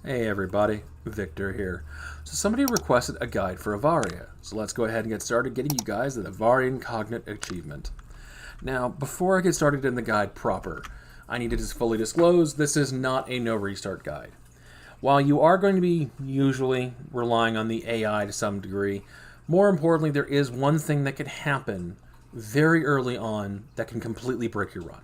Hey everybody, Viktor here. So somebody requested a guide for Avaria, so let's go ahead and get started getting you guys the Avarian Khaganate achievement. Now, before I get started in the guide proper, I need to just fully disclose this is not a no restart guide. While you are going to be usually relying on the AI to some degree, more importantly there is one thing that can happen very early on that can completely break your run.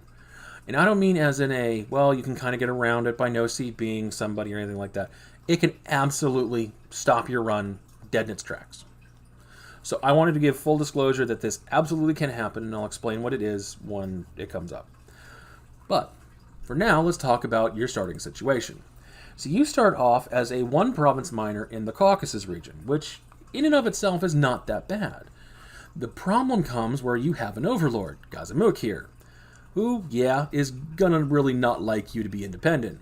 And I don't mean as in a, well, you can kind of get around it by no seat being somebody or anything like that. It can absolutely stop your run dead in its tracks. So I wanted to give full disclosure that this absolutely can happen, and I'll explain what it is when it comes up. But for now, let's talk about your starting situation. So you start off as a one-province miner in the Caucasus region, which in and of itself is not that bad. The problem comes where you have an overlord, Gazamuk here, who, yeah, is gonna really not like you to be independent.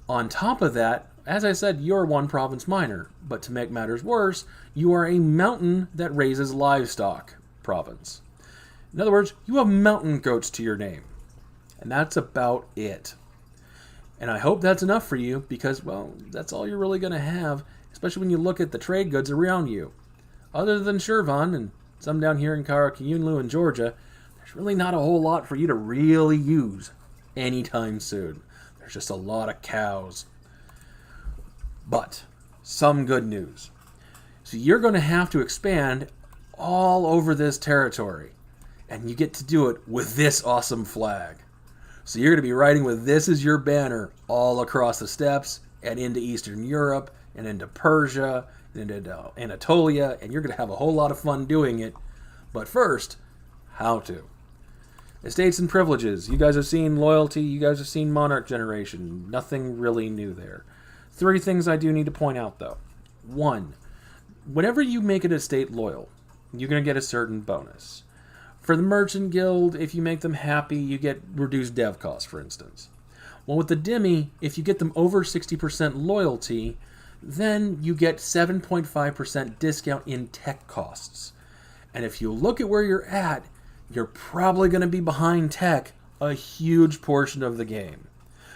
On top of that, as I said, you're a one-province miner, but to make matters worse, you are a mountain that raises livestock province. In other words, you have mountain goats to your name. And that's about it. And I hope that's enough for you, because, well, that's all you're really gonna have, especially when you look at the trade goods around you. Other than Shirvan and some down here in Karakayunlu in Georgia, there's really not a whole lot for you to really use anytime soon. There's just a lot of cows. But some good news. So you're going to have to expand all over this territory. And you get to do it with this awesome flag. So you're going to be riding with this as your banner all across the steppes and into Eastern Europe and into Persia and into Anatolia. And you're going to have a whole lot of fun doing it. But first, how to. Estates and privileges. You guys have seen loyalty. You guys have seen monarch generation. Nothing really new there. 3 things I do need to point out, though. 1, whenever you make an estate loyal, you're going to get a certain bonus. For the merchant guild, if you make them happy, you get reduced dev costs, for instance. Well, with the Dhimmi, if you get them over 60% loyalty, then you get 7.5% discount in tech costs. And if you look at where you're at, you're probably going to be behind tech a huge portion of the game.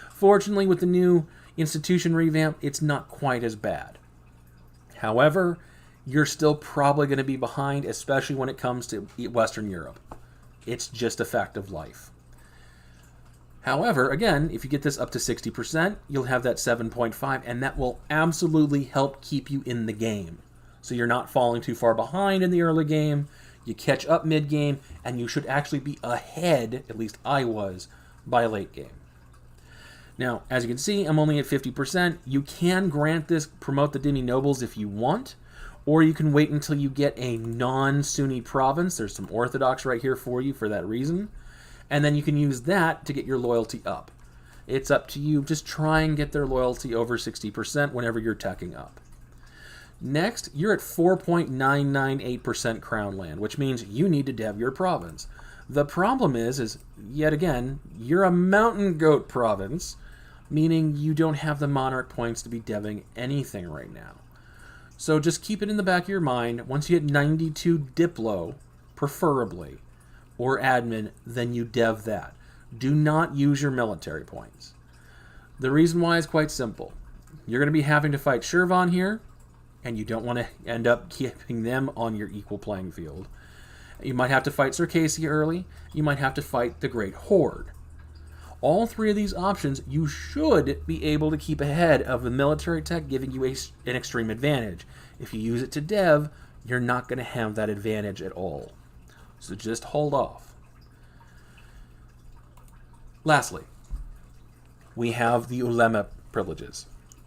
Fortunately, with the new institution revamp, it's not quite as bad. However, you're still probably going to be behind, especially when it comes to Western Europe. It's just a fact of life. However, again, if you get this up to 60%, you'll have that 7.5, and that will absolutely help keep you in the game. So you're not falling too far behind in the early game. You catch up mid-game, and you should actually be ahead, at least I was, by late game. Now, as you can see, I'm only at 50%. You can grant this, promote the Dhimmi nobles if you want, or you can wait until you get a non-Sunni province. There's some Orthodox right here for you for that reason. And then you can use that to get your loyalty up. It's up to you. Just try and get their loyalty over 60% whenever you're teching up. Next, you're at 4.998% crown land, which means you need to dev your province. The problem is yet again, you're a mountain goat province, meaning you don't have the monarch points to be deving anything right now. So just keep it in the back of your mind. Once you hit 92 Diplo, preferably, or admin, then you dev that. Do not use your military points. The reason why is quite simple. You're going to be having to fight Shirvan here, and you don't want to end up keeping them on your equal playing field. You might have to fight Circassia early. You might have to fight the Great Horde. All 3 of these options, you should be able to keep ahead of the military tech, giving you an extreme advantage. If you use it to dev, you're not going to have that advantage at all. So just hold off. Lastly, we have the ulema privileges.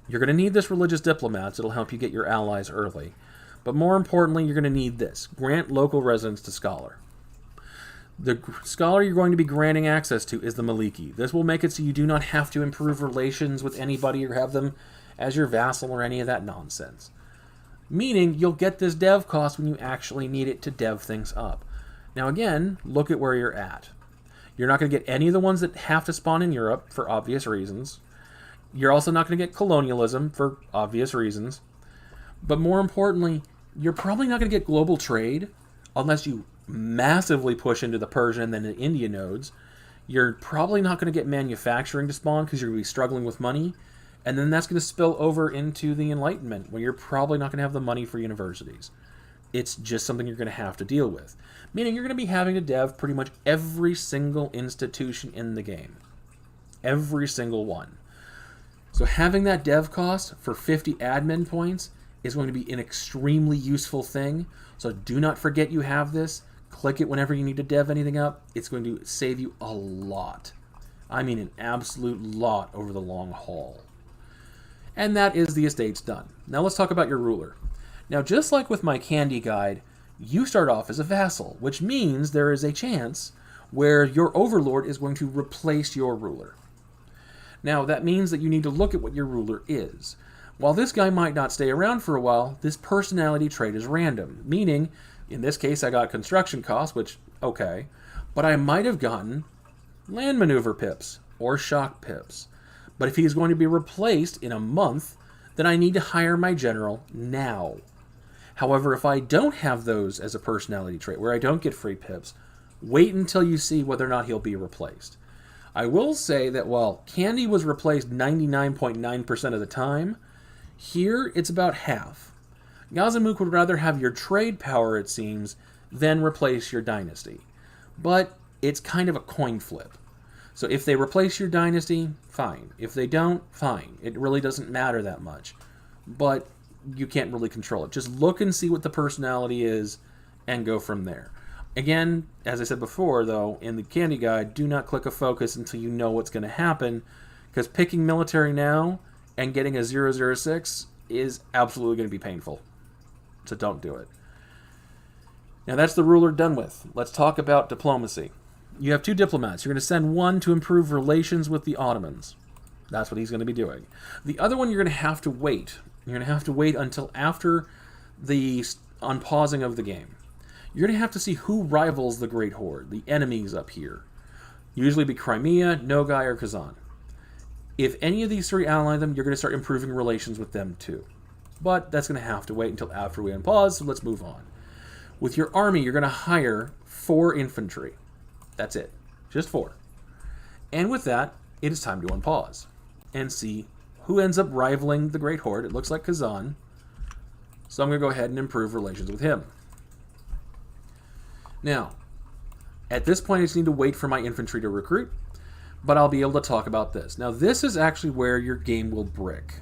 You're going to need this religious diplomats. It'll help you get your allies early. But more importantly, you're going to need this. Grant local residence to scholar. The scholar you're going to be granting access to is the Maliki. This will make it so you do not have to improve relations with anybody or have them as your vassal or any of that nonsense. Meaning, you'll get this dev cost when you actually need it to dev things up. Now again, look at where you're at. You're not going to get any of the ones that have to spawn in Europe for obvious reasons. You're also not going to get colonialism for obvious reasons. But more importantly, you're probably not going to get global trade unless you massively push into the Persian and then the India nodes. You're probably not going to get manufacturing to spawn because you're going to be struggling with money. And then that's going to spill over into the Enlightenment, where you're probably not going to have the money for universities. It's just something you're going to have to deal with. Meaning you're going to be having to dev pretty much every single institution in the game. Every single one. So having that dev cost for 50 admin points is going to be an extremely useful thing. So do not forget you have this. Click it whenever you need to dev anything up. It's going to save you a lot. I mean an absolute lot over the long haul. And that is the estates done. Now let's talk about your ruler. Now just like with my candy guide, you start off as a vassal, which means there is a chance where your overlord is going to replace your ruler. Now that means that you need to look at what your ruler is. While this guy might not stay around for a while, this personality trait is random, meaning, in this case I got construction costs, which, okay, but I might have gotten land maneuver pips or shock pips. But if he's going to be replaced in a month, then I need to hire my general now. However, if I don't have those as a personality trait, where I don't get free pips, wait until you see whether or not he'll be replaced. I will say that while Candy was replaced 99.9% of the time, here it's about half. Gazamuk would rather have your trade power, it seems, than replace your dynasty. But it's kind of a coin flip. So if they replace your dynasty, fine. If they don't, fine. It really doesn't matter that much. But you can't really control it. Just look and see what the personality is and go from there. Again, as I said before, though, in the candy guide, do not click a focus until you know what's going to happen, because picking military now and getting a 006 is absolutely going to be painful. So don't do it. Now that's the ruler done with. Let's talk about diplomacy. You have 2 diplomats. You're going to send one to improve relations with the Ottomans. That's what he's going to be doing. The other one you're going to have to wait. You're going to have to wait until after the unpausing of the game. You're going to have to see who rivals the Great Horde, the enemies up here. Usually be Crimea, Nogai, or Kazan. If any of these 3 ally them, you're going to start improving relations with them too. But that's going to have to wait until after we unpause, so let's move on. With your army, you're going to hire 4 infantry. That's it. Just 4. And with that, it is time to unpause and see who ends up rivaling the Great Horde. It looks like Kazan. So I'm going to go ahead and improve relations with him. Now, at this point I just need to wait for my infantry to recruit, but I'll be able to talk about this. Now this is actually where your game will brick.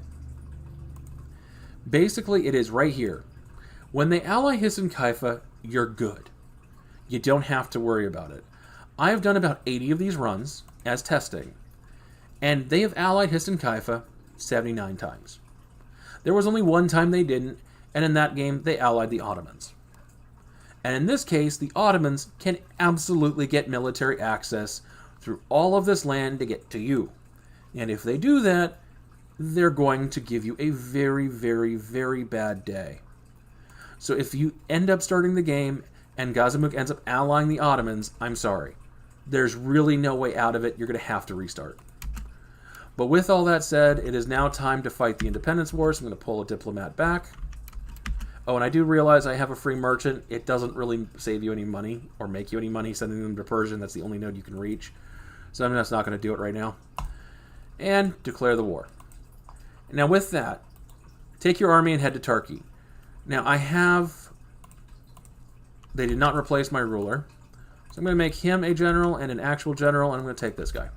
Basically it is right here. When they ally Hisn Kaifa, you're good. You don't have to worry about it. I have done about 80 of these runs as testing, and they have allied Hisn Kaifa 79 times. There was only one time they didn't, and in that game they allied the Ottomans. And in this case, the Ottomans can absolutely get military access through all of this land to get to you. And if they do that, they're going to give you a very, very, very bad day. So if you end up starting the game and Gazamuk ends up allying the Ottomans, I'm sorry. There's really no way out of it. You're going to have to restart. But with all that said, it is now time to fight the Independence War, so I'm going to pull a diplomat back. Oh, and I do realize I have a free merchant. It doesn't really save you any money or make you any money sending them to Persian. That's the only node you can reach. So I'm just not going to do it right now. And declare the war. Now with that, take your army and head to Turkey. Now they did not replace my ruler. So I'm going to make him a general and an actual general, and I'm going to take this guy.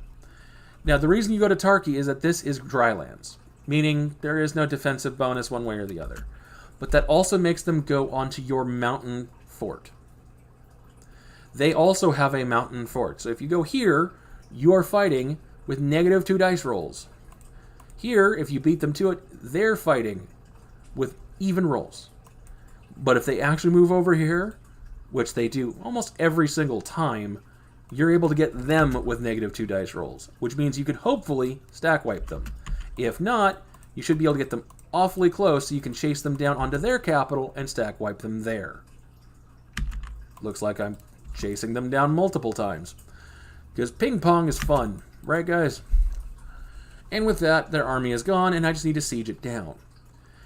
Now the reason you go to Turkey is that this is dry lands, meaning there is no defensive bonus one way or the other. But that also makes them go onto your mountain fort. They also have a mountain fort. So if you go here, you are fighting with -2 dice rolls. Here, if you beat them to it, they're fighting with even rolls. But if they actually move over here, which they do almost every single time, you're able to get them with -2 dice rolls, which means you could hopefully stack wipe them. If not, you should be able to get them awfully close so you can chase them down onto their capital and stack wipe them there. Looks like I'm chasing them down multiple times. Because ping pong is fun, right guys? And with that, their army is gone and I just need to siege it down.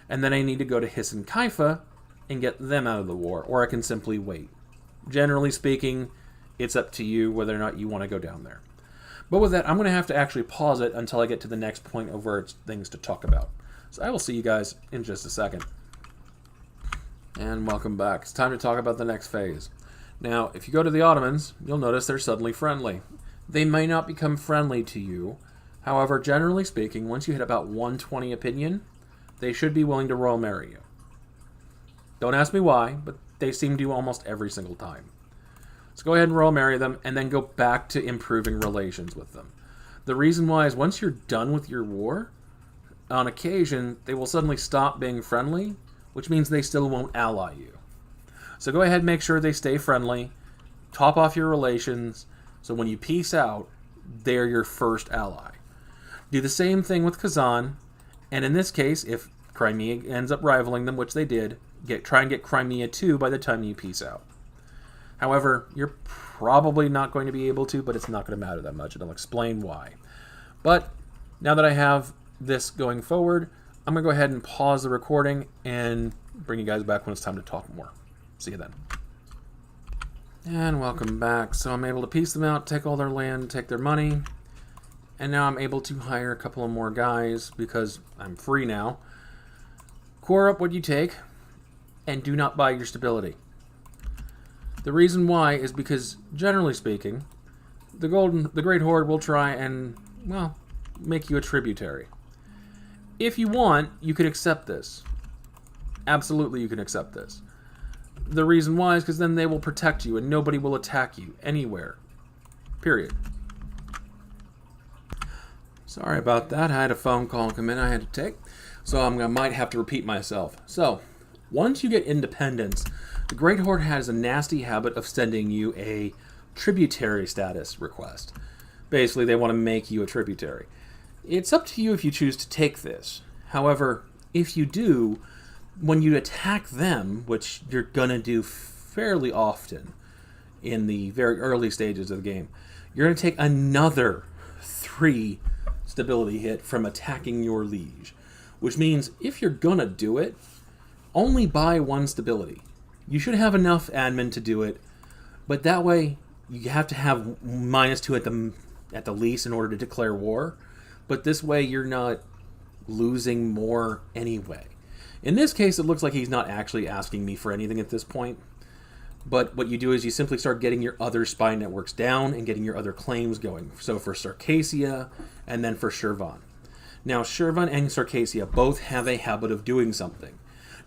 And then I need to go to Hisn Kaifa and get them out of the war, or I can simply wait. Generally speaking, it's up to you whether or not you want to go down there. But with that, I'm going to have to actually pause it until I get to the next point of where it's things to talk about. So I will see you guys in just a second. And welcome back. It's time to talk about the next phase. Now, if you go to the Ottomans, you'll notice they're suddenly friendly. They may not become friendly to you. However, generally speaking, once you hit about 120 opinion, they should be willing to royal marry you. Don't ask me why, but they seem to almost every single time. So go ahead and royal marry them, and then go back to improving relations with them. The reason why is once you're done with your war, on occasion, they will suddenly stop being friendly, which means they still won't ally you. So go ahead and make sure they stay friendly, top off your relations, so when you peace out, they're your first ally. Do the same thing with Kazan, and in this case, if Crimea ends up rivaling them, which they did, try and get Crimea too by the time you peace out. However, you're probably not going to be able to, but it's not going to matter that much, and I'll explain why. But now that I have this going forward, I'm going to go ahead and pause the recording and bring you guys back when it's time to talk more. See you then. And welcome back. So I'm able to piece them out, take all their land, take their money, and now I'm able to hire a couple of more guys because I'm free now. Core up what you take, and do not buy your stability. The reason why is because, generally speaking, the Great Horde will try and, well, make you a tributary. If you want, you can accept this. Absolutely, you can accept this. The reason why is because then they will protect you and nobody will attack you anywhere. Period. Sorry about that. I had a phone call come in I had to take, so I might have to repeat myself. So, once you get independence, the Great Horde has a nasty habit of sending you a tributary status request. Basically, they want to make you a tributary. It's up to you if you choose to take this. However, if you do, when you attack them, which you're going to do fairly often in the very early stages of the game, you're going to take another 3 stability hit from attacking your liege. Which means if you're going to do it, only buy 1 stability. You should have enough admin to do it, but that way you have to have -2 at the least in order to declare war. But this way you're not losing more anyway. In this case, it looks like he's not actually asking me for anything at this point. But what you do is you simply start getting your other spy networks down and getting your other claims going. So for Circassia and then for Shirvan. Now, Shirvan and Circassia both have a habit of doing something.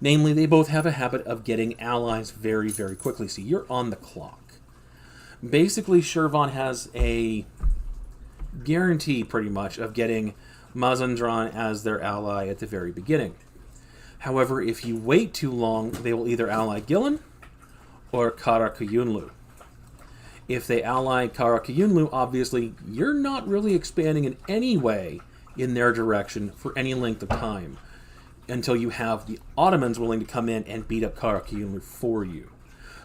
Namely, they both have a habit of getting allies very, very quickly. So you're on the clock. Basically, Shirvan has a guarantee, pretty much, of getting Mazandran as their ally at the very beginning. However, if you wait too long, they will either ally Gillen or Karakayunlu. If they ally Karakayunlu, obviously, you're not really expanding in any way in their direction for any length of time until you have the Ottomans willing to come in and beat up Karakayunlu for you.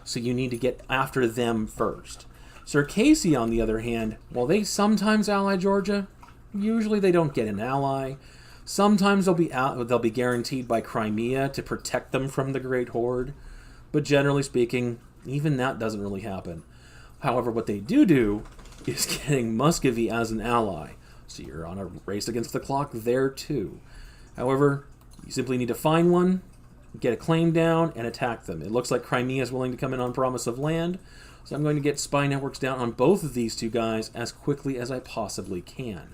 So you need to get after them first. Circassia, on the other hand, while they sometimes ally Georgia, usually they don't get an ally. Sometimes they'll be guaranteed by Crimea to protect them from the Great Horde, but generally speaking, even that doesn't really happen. However, what they do is getting Muscovy as an ally, so you're on a race against the clock there too. However, you simply need to find one, get a claim down, and attack them. It looks like Crimea is willing to come in on promise of land, so I'm going to get spy networks down on both of these 2 guys as quickly as I possibly can.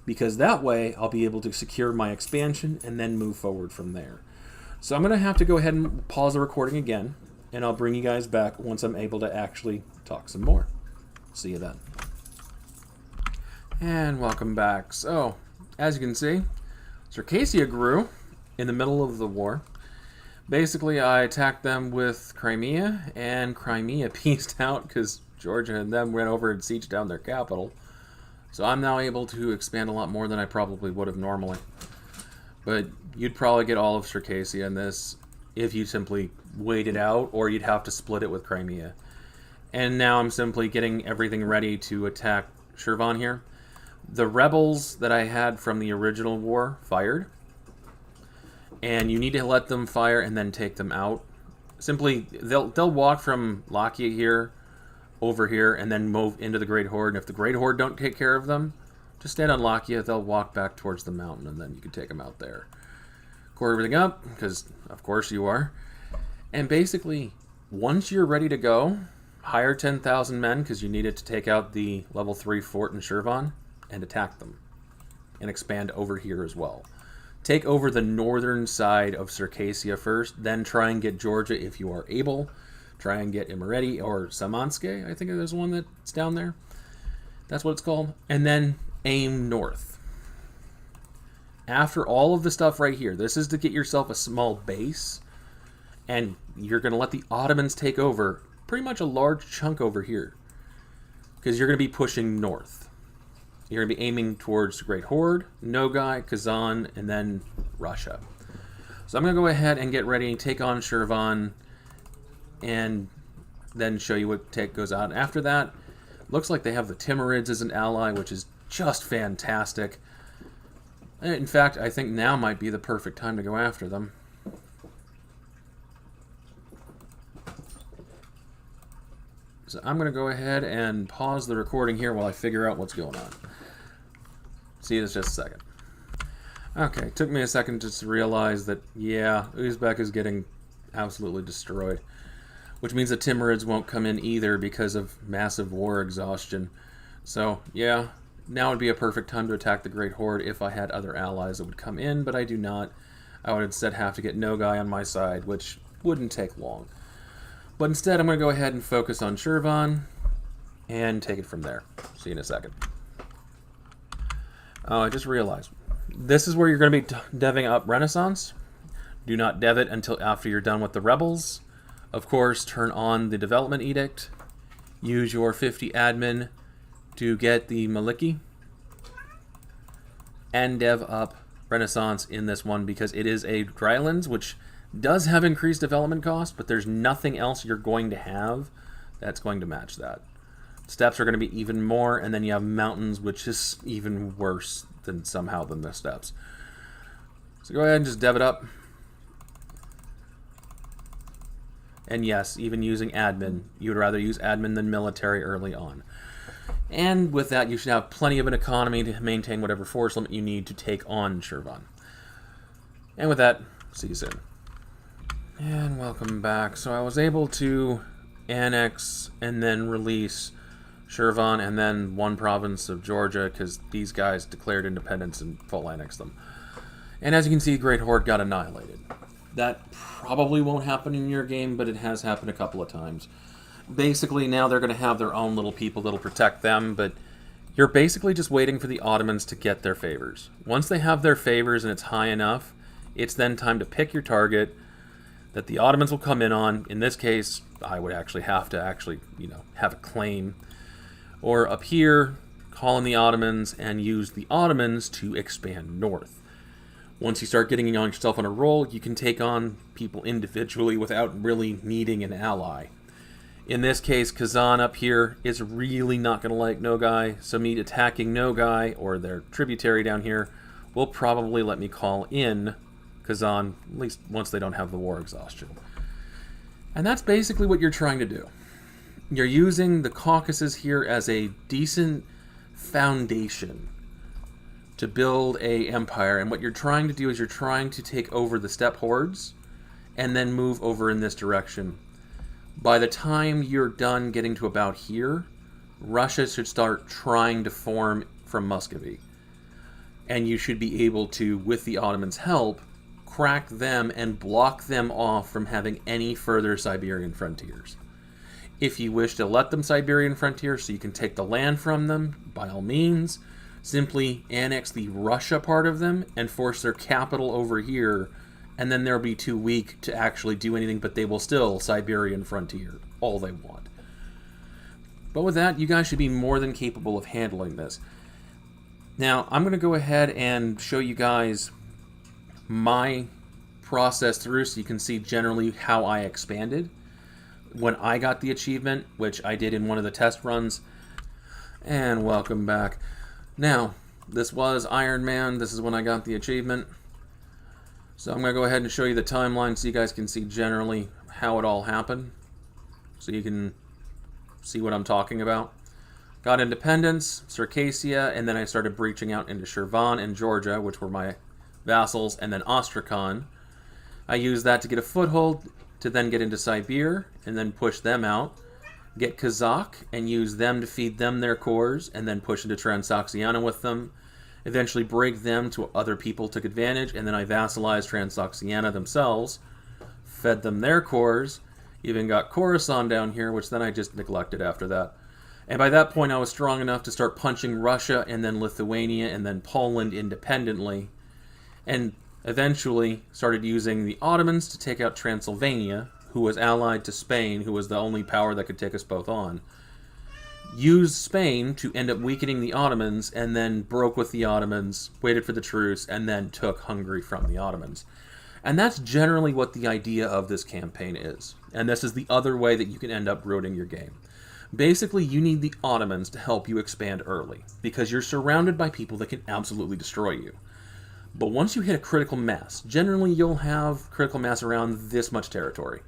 Because that way, I'll be able to secure my expansion and then move forward from there. So I'm going to have to go ahead and pause the recording again, and I'll bring you guys back once I'm able to actually talk some more. See you then. And welcome back. So, as you can see, Circassia grew in the middle of the war. Basically, I attacked them with Crimea, and Crimea pieced out because Georgia and them went over and sieged down their capital. So I'm now able to expand a lot more than I probably would have normally. But you'd probably get all of Circassia in this if you simply wait it out, or you'd have to split it with Crimea. And now I'm simply getting everything ready to attack Shirvan here. The rebels that I had from the original war fired. And you need to let them fire and then take them out. Simply, they'll walk from Lakia here over here and then move into the Great Horde. And if the Great Horde don't take care of them, just stand on Lakia. They'll walk back towards the mountain, and then you can take them out there. Core everything up, because of course you are. And basically, once you're ready to go, hire 10,000 men, because you need it to take out the level 3 fort in Shirvan, and attack them. And expand over here as well. Take over the northern side of Circassia first, then try and get Georgia if you are able. Try and get Imereti or Samanske, I think there's one that's down there. That's what it's called. And then aim north. After all of the stuff right here, this is to get yourself a small base, and you're going to let the Ottomans take over pretty much a large chunk over here, because you're going to be pushing north. You're going to be aiming towards Great Horde, Nogai, Kazan, and then Russia. So I'm going to go ahead and get ready, take on Shirvan, and then show you what goes out. After that, looks like they have the Timurids as an ally, which is just fantastic. In fact, I think now might be the perfect time to go after them. So I'm going to go ahead and pause the recording here while I figure out what's going on. See you in just a second. Okay, took me a second just to realize that, yeah, Uzbek is getting absolutely destroyed. Which means the Timurids won't come in either because of massive war exhaustion. So, yeah, now would be a perfect time to attack the Great Horde if I had other allies that would come in, but I do not. I would instead have to get Nogai on my side, which wouldn't take long. But instead, I'm going to go ahead and focus on Shirvan and take it from there. See you in a second. Oh, I just realized. This is where you're going to be deving up Renaissance. Do not dev it until after you're done with the rebels. Of course, turn on the development edict. Use your 50 admin to get the Maliki. And dev up Renaissance in this one because it is a drylands, which does have increased development cost, but there's nothing else you're going to have that's going to match that. Steppes are going to be even more, and then you have mountains, which is even worse than the steppes. So go ahead and just dev it up. And yes, even using admin, you would rather use admin than military early on. And with that, you should have plenty of an economy to maintain whatever force limit you need to take on Shirvan. And with that, see you soon. And welcome back. So I was able to annex and then release Shirvan and then one province of Georgia because these guys declared independence and full annexed them. And as you can see, Great Horde got annihilated. That probably won't happen in your game, but it has happened a couple of times. Basically, now they're going to have their own little people that'll protect them, but you're basically just waiting for the Ottomans to get their favors. Once they have their favors and it's high enough, it's then time to pick your target that the Ottomans will come in on. In this case, I would actually have to have a claim. Or up here, call in the Ottomans and use the Ottomans to expand north. Once you start getting yourself on a roll, you can take on people individually without really needing an ally. In this case, Kazan up here is really not going to like Nogai, so me attacking Nogai, or their tributary down here, will probably let me call in Kazan, at least once they don't have the war exhaustion. And that's basically what you're trying to do. You're using the caucuses here as a decent foundation to build a empire, and what you're trying to do is you're trying to take over the steppe hordes and then move over in this direction. By the time you're done getting to about here, Russia should start trying to form from Muscovy. And you should be able to, with the Ottomans' help, crack them and block them off from having any further Siberian frontiers. If you wish to let them Siberian frontier so you can take the land from them, by all means, simply annex the Russia part of them and force their capital over here, and then they'll be too weak to actually do anything, but they will still Siberian frontier all they want. But with that, you guys should be more than capable of handling this. Now, I'm going to go ahead and show you guys my process through so you can see generally how I expanded. When I got the achievement, which I did in one of the test runs. And welcome back. Now, this was Iron Man. This is when I got the achievement. So I'm going to go ahead and show you the timeline so you guys can see generally how it all happened. So you can See what I'm talking about? Got independence, Circassia, and then I started breaching out into Shirvan and Georgia, which were my vassals, and then Astrakhan. I used that to get a foothold, to then get into Siberia, and then push them out. Get Kazakh, and use them to feed them their cores, and then push into Transoxiana with them. Eventually break them to other people took advantage, and then I vassalized Transoxiana themselves, fed them their cores, even got Khorasan down here, which then I just neglected after that. And by that point, I was strong enough to start punching Russia and then Lithuania and then Poland independently. And eventually started using the Ottomans to take out Transylvania, who was allied to Spain, who was the only power that could take us both on. Used Spain to end up weakening the Ottomans, and then broke with the Ottomans, waited for the truce, and then took Hungary from the Ottomans. And that's generally what the idea of this campaign is. And this is the other way that you can end up ruining your game. Basically, you need the Ottomans to help you expand early, because you're surrounded by people that can absolutely destroy you. But once you hit a critical mass, generally you'll have critical mass around this much territory.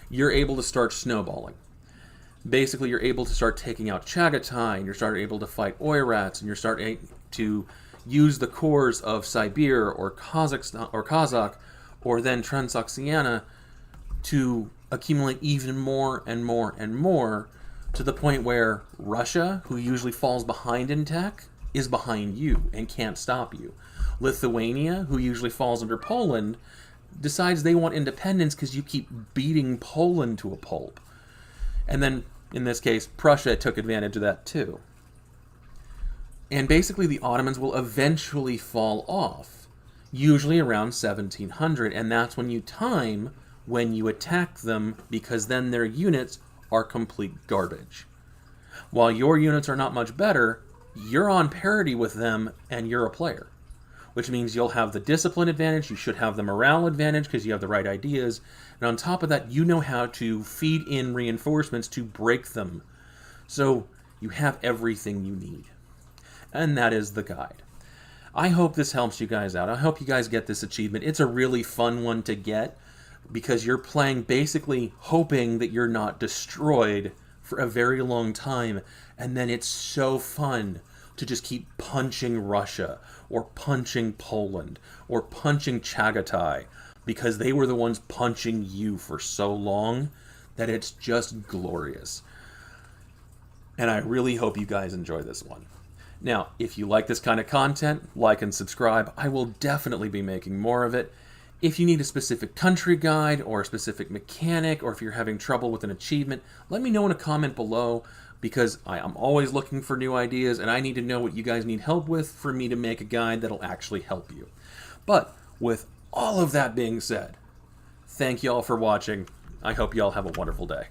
You're able to start snowballing. Basically, you're able to start taking out Chagatai, and you're starting able to fight Oirats, and you're starting to use the cores of Siberia or Kazakhstan or Kazakh, or then Transoxiana to accumulate even more and more and more, to the point where Russia, who usually falls behind in tech, is behind you and can't stop you. Lithuania, who usually falls under Poland, decides they want independence because you keep beating Poland to a pulp. And then, in this case, Prussia took advantage of that too. And basically the Ottomans will eventually fall off, usually around 1700, and that's when you time when you attack them, because then their units are complete garbage. While your units are not much better, you're on parity with them and you're a player. Which means you'll have the discipline advantage, you should have the morale advantage because you have the right ideas, and on top of that, you know how to feed in reinforcements to break them. So you have everything you need. And that is the guide. I hope this helps you guys out. I hope you guys get this achievement. It's a really fun one to get, because you're playing basically hoping that you're not destroyed for a very long time, and then it's so fun to just keep punching Russia, or punching Poland, or punching Chagatai, because they were the ones punching you for so long that it's just glorious. And I really hope you guys enjoy this one. Now, if you like this kind of content, like and subscribe. I will definitely be making more of it. If you need a specific country guide or a specific mechanic, or if you're having trouble with an achievement, let me know in a comment below, because I am always looking for new ideas, and I need to know what you guys need help with for me to make a guide that'll actually help you. But with all of that being said, thank y'all for watching. I hope y'all have a wonderful day.